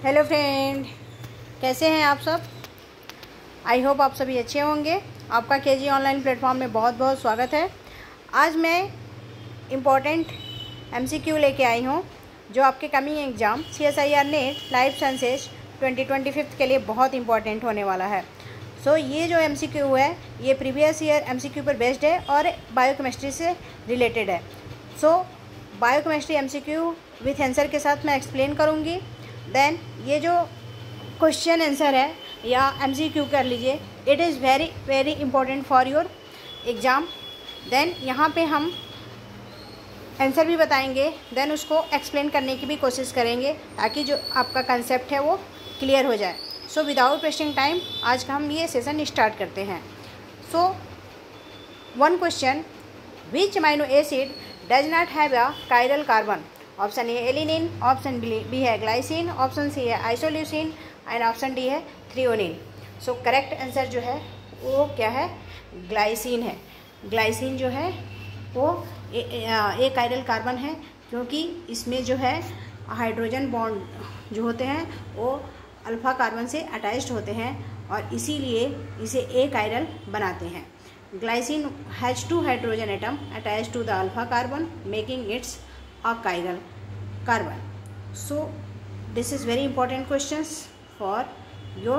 Hello friend, कैसे हैं आप सब। आई होप आप सभी अच्छे होंगे। आपका केजी ऑनलाइन प्लेटफॉर्म में बहुत बहुत स्वागत है। आज मैं इम्पॉर्टेंट एमसीक्यू लेके आई हूँ जो आपके coming exam CSIR net life sciences 2025 के लिए बहुत इंपॉर्टेंट होने वाला है। ये जो एमसीक्यू है ये प्रीवियस ईयर एमसीक्यू पर बेस्ड है और बायोकेमिस्ट्री से रिलेटेड है। बायोकेमिस्ट्री एमसीक्यू विथ आंसर के साथ मैं एक्सप्लेन करूँगी। देन ये जो क्वेश्चन आंसर है या एमसीक्यू कर लीजिए, it is very very important for your exam. Then यहाँ पे हम आंसर भी बताएंगे, देन उसको एक्सप्लेन करने की भी कोशिश करेंगे ताकि जो आपका कंसेप्ट है वो क्लियर हो जाए। विदाउट वेस्टिंग टाइम आज का हम ये सेशन स्टार्ट करते हैं। One question, which amino acid does not have a chiral carbon. Option A alanine, option B है ग्लाइसिन, ऑप्शन सी है आइसोल्यूसिन एंड ऑप्शन डी है थ्रियोनिन। करेक्ट आंसर जो है वो क्या है, ग्लाइसिन है। ग्लाइसिन जो है वो एक कायरल कार्बन है क्योंकि इसमें जो है हाइड्रोजन बॉन्ड जो होते हैं वो अल्फा कार्बन से अटैच्ड होते हैं और इसीलिए इसे ए कायरल बनाते हैं। Glycine has 2 hydrogen atom attached to the alpha carbon making its a chiral carbon. This is very important questions for your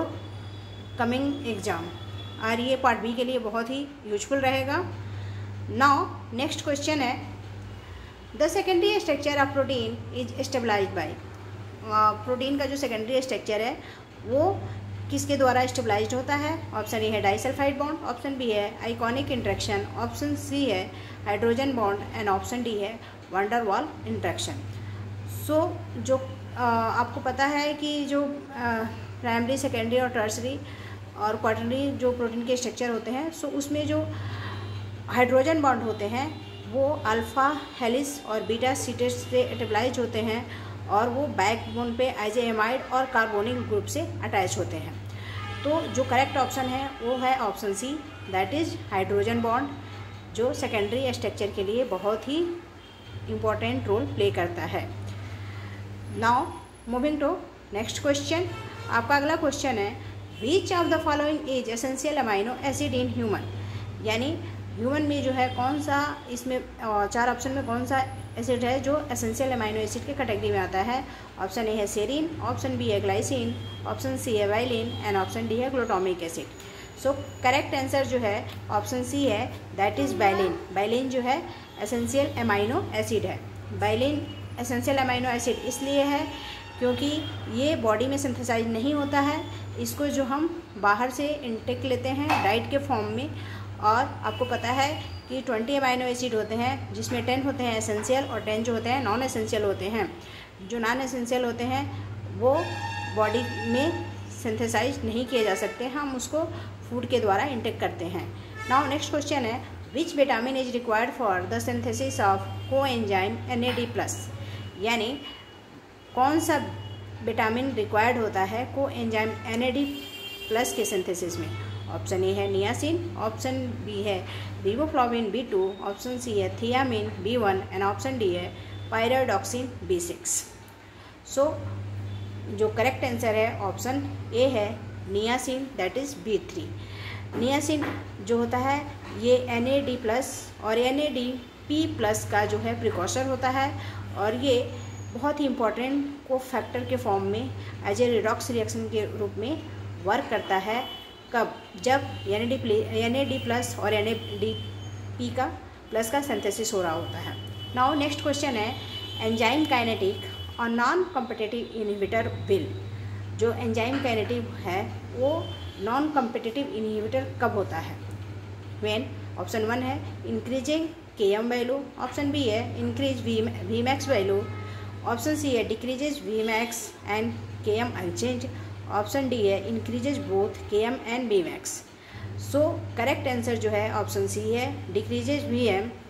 coming exam और ये पार्ट बी के लिए बहुत ही यूजफुल रहेगा। नाउ नेक्स्ट क्वेश्चन है, the secondary structure of protein is stabilised by. Protein का जो सेकेंडरी स्ट्रक्चर है वो किसके द्वारा स्टेबलाइज्ड होता है। ऑप्शन ए है डाइसल्फाइड बॉन्ड, ऑप्शन बी है आइकॉनिक इंट्रैक्शन, ऑप्शन सी है hydrogen bond and option D है वंडर वॉल इंट्रैक्शन। जो आपको पता है कि जो प्राइमरी, सेकेंडरी और टर्सरी और क्वाटरनरी जो प्रोटीन के स्ट्रक्चर होते हैं उसमें जो हाइड्रोजन बॉन्ड होते हैं वो अल्फ़ा हेलिस और बीटा सीटेट से स्टेबलाइज होते हैं और वो बैकबोन पे एज एमाइड और कार्बोनिल ग्रुप से अटैच होते हैं। जो करेक्ट ऑप्शन है वो है option C, that is hydrogen bond, जो सेकेंडरी स्ट्रक्चर के लिए बहुत ही इम्पॉर्टेंट रोल प्ले करता है। Now moving to next question. आपका अगला क्वेश्चन है, which of the following is essential amino acid in human. यानी ह्यूमन में जो है कौन सा, इसमें 4 ऑप्शन में कौन सा एसिड है जो एसेंशियल अमाइनो एसिड के कैटेगरी में आता है। ऑप्शन ए है सेरीन, ऑप्शन बी है ग्लाइसिन, ऑप्शन सी है वाइलिन एंड ऑप्शन डी है ग्लूटामिक एसिड। करेक्ट आंसर जो है ऑप्शन सी है, दैट इज़ वाइलिन। वाइलिन जो है एसेंशियल अमाइनो एसिड है। वाइलिन एसेंशियल अमाइनो एसिड इसलिए है क्योंकि ये बॉडी में सिंथेसाइज नहीं होता है, इसको जो हम बाहर से इनटेक लेते हैं डाइट के फॉर्म में। और आपको पता है कि 20 अमाइनो एसिड होते हैं जिसमें 10 होते हैं एसेंशियल और 10 जो होते हैं नॉन एसेंशियल होते हैं। जो नॉन एसेंशियल होते हैं वो बॉडी में सिंथेसाइज नहीं किए जा सकते, हम उसको फूड के द्वारा इंटेक करते हैं। नाउ नेक्स्ट क्वेश्चन है, which vitamin is required for the synthesis of coenzyme NAD+। यानी कौन सा विटामिन रिक्वायर्ड होता है कोएंजाइम NAD+ के सिंथेसिस में। ऑप्शन ए है नियासिन, ऑप्शन बी है रिबोफ्लाविन B2, ऑप्शन सी है thiamine B1 and option D है पायरोडॉक्सिन B6। जो करेक्ट आंसर है ऑप्शन ए है niacin, that is B3। Niacin जो होता है ये NAD+ और NADP+ का जो है प्रिकॉर्सर होता है और ये बहुत ही इंपॉर्टेंट को फैक्टर के फॉर्म में एज ए रिडॉक्स रिएक्शन के रूप में वर्क करता है। कब, जब NAD+ और NADP का प्लस का सिंथेसिस हो रहा होता है। नाउ नेक्स्ट क्वेश्चन है, एंजाइम काइनेटिक और नॉन कॉम्पिटिटिव इनहिबिटर विल। जो एंजाइम काइनेटिक है वो नॉन कॉम्पिटिटिव इनहिबिटर कब होता है। व्हेन ऑप्शन 1 है increasing Km value, option B है increase Vmax value, option C है decreases Vmax and Km unchange, option D है increases both Km and Vmax। Correct answer जो है ऑप्शन सी है, डिक्रीजेज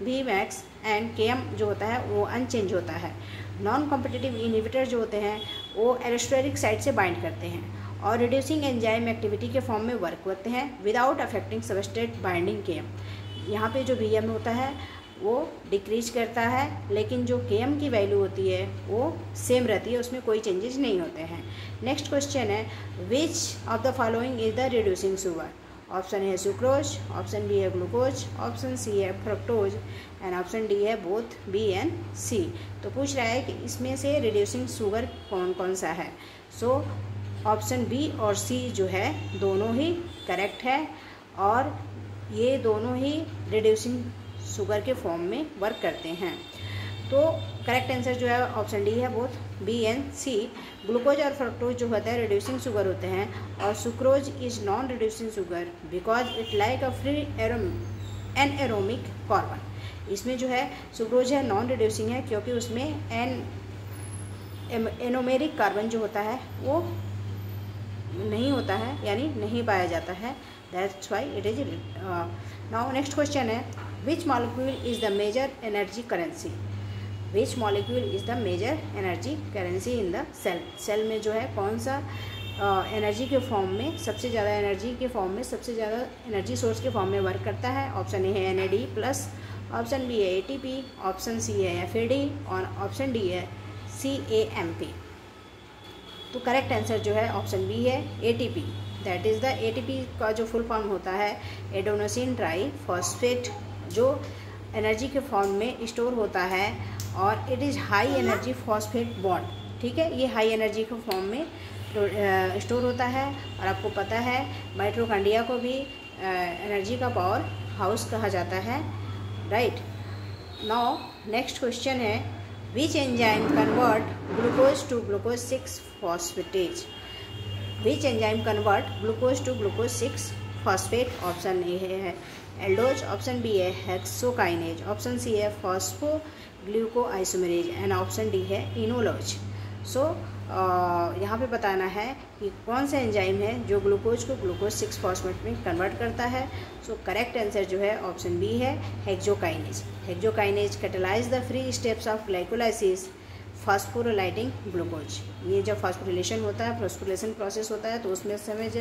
Vmax एंड Km जो होता है वो अनचेंज होता है। नॉन कॉम्पिटिटिव इनहिबिटर जो होते हैं वो एलोस्टेरिक साइट से बाइंड करते हैं और रिड्यूसिंग एंजाइम एक्टिविटी के फॉर्म में वर्क करते हैं without affecting substrate binding Km। यहाँ पे जो Vm होता है वो डिक्रीज करता है, लेकिन जो Km की वैल्यू होती है वो सेम रहती है, उसमें कोई चेंजेस नहीं होते हैं। नेक्स्ट क्वेश्चन है which of the following is the reducing sugar. Option है सुक्रोज, ऑप्शन बी है ग्लूकोज, ऑप्शन सी है फ्रक्टोज एंड ऑप्शन डी है बोथ बी एंड सी। तो पूछ रहा है कि इसमें से रिड्यूसिंग शुगर कौन कौन सा है। सो ऑप्शन बी और सी जो है दोनों ही करेक्ट है और ये दोनों ही रिड्यूसिंग शुगर के फॉर्म में वर्क करते हैं। तो करेक्ट आंसर जो है ऑप्शन डी है both B and C. Glucose और फ्रक्टोज जो होता है रिड्यूसिंग शुगर होते हैं और sucrose is non reducing sugar because it like a free एरोमिक कार्बन। इसमें जो है सुक्रोज है नॉन रिड्यूसिंग है क्योंकि उसमें एनोमेरिक कार्बन जो होता है वो नहीं होता है, यानी नहीं पाया जाता है। That's why it is. Now next question है which molecule is the major energy currency. Which molecule is the major energy currency in the cell. Cell में जो है कौन सा एनर्जी के फॉर्म में सबसे ज़्यादा एनर्जी के फॉर्म में सबसे ज़्यादा एनर्जी सोर्स के फॉर्म में वर्क करता है। ऑप्शन ए है NAD+, ऑप्शन बी है ATP, ऑप्शन सी है FAD और ऑप्शन डी है CAMP। तो करेक्ट आंसर जो है ऑप्शन बी है ATP। That is the ATP का जो फुल फॉर्म होता है एडेनोसिन ट्राईफॉस्फेट, जो एनर्जी के फॉर्म में स्टोर होता है और it is high energy phosphate bond. ठीक है, ये हाई एनर्जी के फॉर्म में स्टोर होता है और आपको पता है माइटोकॉन्ड्रिया को भी एनर्जी का पावर हाउस कहा जाता है, राइट। नाउ नेक्स्ट क्वेश्चन है which enzyme convert glucose to glucose 6 phosphatase. Which enzyme convert glucose to glucose 6 phosphate. Option A है एल्डोज, ऑप्शन बी है हेक्सोकाइनेज, ऑप्शन सी है फॉस्फोग्लूकोआइसोमेरेज एंड ऑप्शन डी है इनोलॉज। सो यहाँ पे बताना है कि कौन सा एंजाइम है जो ग्लूकोज को ग्लूकोज 6 फॉस्फेट में कन्वर्ट करता है। सो करेक्ट आंसर जो है ऑप्शन बी है hexokinase. Hexokinase catalyze the free steps of glycolysis phosphorylating glucose. ये जब फास्फोरिलेशन होता है, फास्फोरिलेशन प्रोसेस होता है, तो उसमें समय जो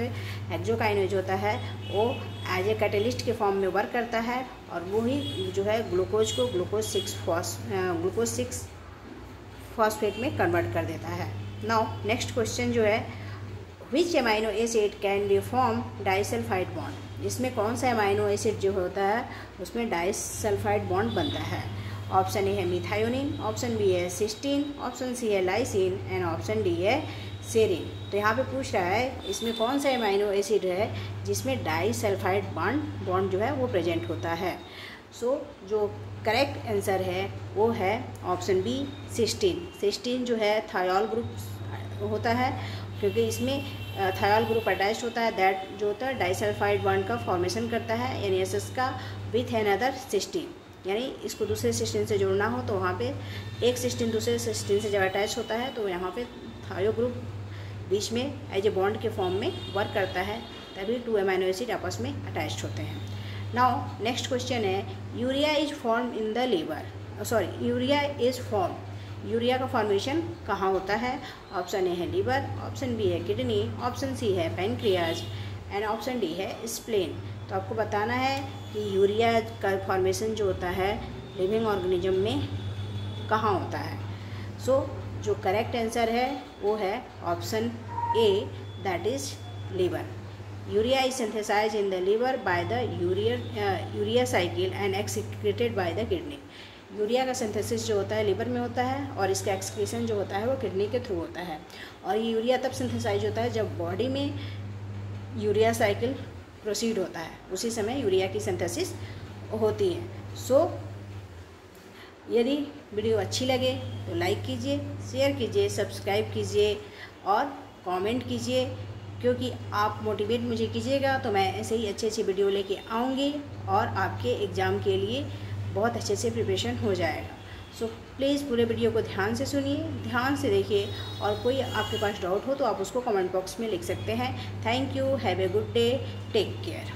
हेक्सोकाइनेज होता है वो एज ए कैटलिस्ट के फॉर्म में वर्क करता है और वो ही जो है ग्लूकोज को ग्लूकोज 6 फॉस्फेट में कन्वर्ट कर देता है। नाउ नेक्स्ट क्वेश्चन जो है which amino acid can be form disulphide bond. इसमें कौन सा एमाइनो एसिड जो होता है उसमें डाइसल्फाइड बॉन्ड बनता है। ऑप्शन ए है मिथायोनिन, ऑप्शन बी है सिस्टीन, ऑप्शन सी है लाइसिन एंड ऑप्शन डी है सेरिन। तो यहाँ पे पूछ रहा है इसमें कौन सा एमाइनो एसिड है जिसमें डाइसल्फाइड बॉन्ड जो है वो प्रेजेंट होता है। सो जो करेक्ट आंसर है वो है ऑप्शन बी सिस्टीन। सिस्टीन जो है थायोल ग्रुप होता है क्योंकि इसमें थायोल ग्रुप अटैच होता है, दैट जो होता है डाइसल्फाइड बॉन्ड का फॉर्मेशन करता है NaCl का विथ अनदर सिस्टीन। यानी इसको दूसरे सिस्टीन से जोड़ना हो तो वहाँ पे एक सिस्टीन दूसरे सिस्टीन से जब अटैच होता है तो यहाँ पे थायो ग्रुप बीच में एज ए बॉन्ड के फॉर्म में वर्क करता है, तभी 2 अमाइनो एसिड आपस में अटैच होते हैं। नाउ नेक्स्ट क्वेश्चन है urea is form in the liver. Urea is form. Urea का फॉर्मेशन कहाँ होता है। ऑप्शन ए है लीवर, ऑप्शन बी है किडनी, ऑप्शन सी है पैनक्रियाज एंड ऑप्शन डी है स्प्लेन। तो आपको बताना है कि यूरिया का फॉर्मेशन जो होता है लिविंग ऑर्गेनिज्म में कहाँ होता है। सो जो करेक्ट आंसर है वो है option A, that is liver. Urea is synthesise in the liver by the urea cycle and excreted by the kidney. Urea का सिंथेसिस जो होता है लीवर में होता है और इसका एक्सक्रीशन जो होता है वो किडनी के थ्रू होता है। और ये यूरिया तब सिंथेसाइज होता है जब बॉडी में यूरिया साइकिल प्रोसीड होता है, उसी समय यूरिया की सिंथेसिस होती है। सो यदि वीडियो अच्छी लगे तो लाइक कीजिए, शेयर कीजिए, सब्सक्राइब कीजिए और कमेंट कीजिए, क्योंकि आप मोटिवेट मुझे कीजिएगा तो मैं ऐसे ही अच्छी वीडियो लेके आऊँगी और आपके एग्ज़ाम के लिए बहुत अच्छे से प्रिपरेशन हो जाएगा। सो प्लीज़ पूरे वीडियो को ध्यान से सुनिए, ध्यान से देखिए और कोई आपके पास डाउट हो तो आप उसको कमेंट बॉक्स में लिख सकते हैं। Thank you, have a good day, take care.